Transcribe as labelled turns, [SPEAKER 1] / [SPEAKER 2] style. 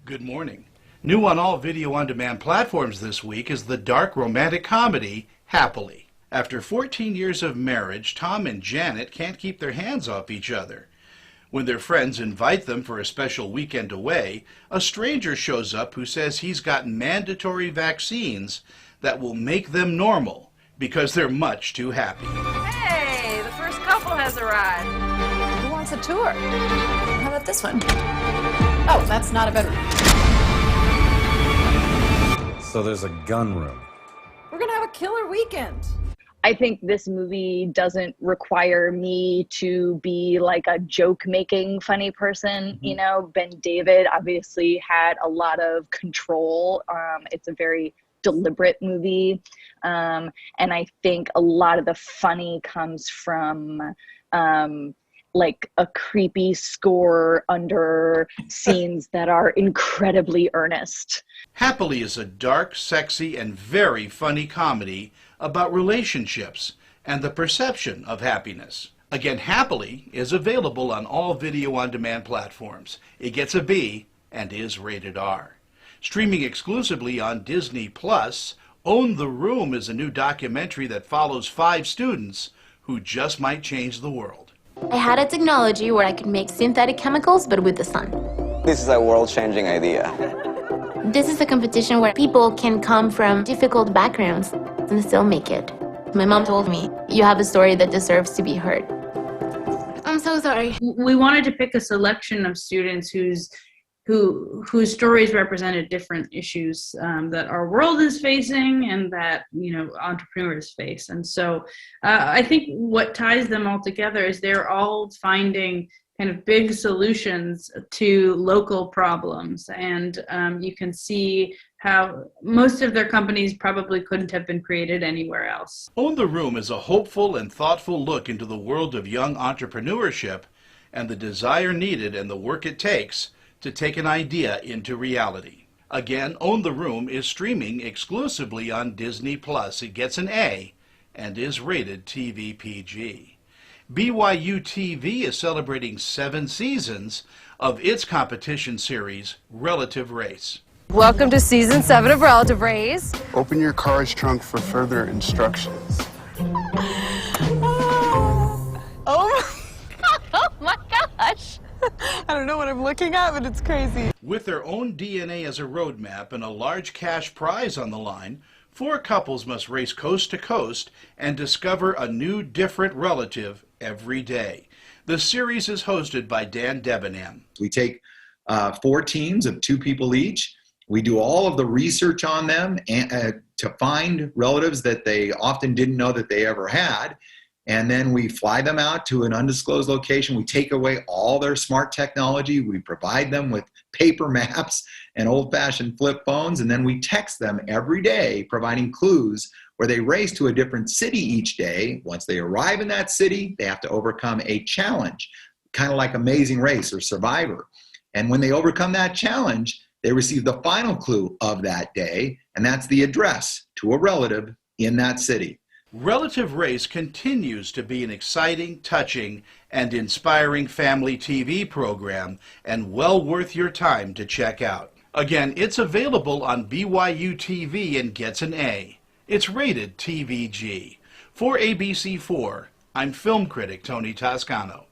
[SPEAKER 1] Good morning. New on all video-on-demand platforms this week is the dark romantic comedy, Happily. After 14 years of marriage, Tom and Janet can't keep their hands off each other. When their friends invite them for a special weekend away, a stranger shows up who says he's got mandatory vaccines that will make them normal because they're much too happy.
[SPEAKER 2] Hey, the first couple has arrived.
[SPEAKER 3] Who wants a tour? How about this one? Oh, that's not a bedroom.
[SPEAKER 4] So there's a gun room.
[SPEAKER 3] We're gonna have a killer weekend.
[SPEAKER 5] I think this movie doesn't require me to be like a joke-making funny person. You know, Ben David obviously had a lot of control. It's a very deliberate movie. And I think a lot of the funny comes from like a creepy score under scenes that are incredibly earnest.
[SPEAKER 1] Happily is a dark, sexy, and very funny comedy about relationships and the perception of happiness. Again, Happily is available on all video-on-demand platforms. It gets a B and is rated R. Streaming exclusively on Disney+, Own the Room is a new documentary that follows 5 students who just might change the world.
[SPEAKER 6] I had a technology where I could make synthetic chemicals, but with the sun.
[SPEAKER 7] This is a world-changing idea.
[SPEAKER 6] This is a competition where people can come from difficult backgrounds and still make it. My mom told me, you have a story that deserves to be heard. I'm so sorry.
[SPEAKER 8] We wanted to pick a selection of students whose stories represented different issues that our world is facing and that, you know, entrepreneurs face. And so I think what ties them all together is they're all finding kind of big solutions to local problems. And you can see how most of their companies probably couldn't have been created anywhere else.
[SPEAKER 1] Own the Room is a hopeful and thoughtful look into the world of young entrepreneurship and the desire needed and the work it takes to take an idea into reality. Again, Own the Room is streaming exclusively on Disney+. It gets an A and is rated TV PG. BYU TV is celebrating 7 seasons of its competition series, Relative Race.
[SPEAKER 2] Welcome to season 7 of Relative Race.
[SPEAKER 9] Open your car's trunk for further instructions.
[SPEAKER 3] Oh my gosh. I don't know what I'm looking at, but it's crazy.
[SPEAKER 1] With their own DNA as a roadmap and a large cash prize on the line, 4 couples must race coast to coast and discover a new, different relative every day. The series is hosted by Dan Debenham.
[SPEAKER 10] We take 4 teams of 2 people each. We do all of the research on them to find relatives that they often didn't know that they ever had. And then we fly them out to an undisclosed location. We take away all their smart technology. We provide them with paper maps and old-fashioned flip phones. And then we text them every day, providing clues where they race to a different city each day. Once they arrive in that city, they have to overcome a challenge, kind of like Amazing Race or Survivor. And when they overcome that challenge, they receive the final clue of that day, and that's the address to a relative in that city.
[SPEAKER 1] Relative Race continues to be an exciting, touching, and inspiring family TV program and well worth your time to check out. Again, it's available on BYU TV and gets an A. It's rated TVG. For ABC4, I'm film critic Tony Toscano.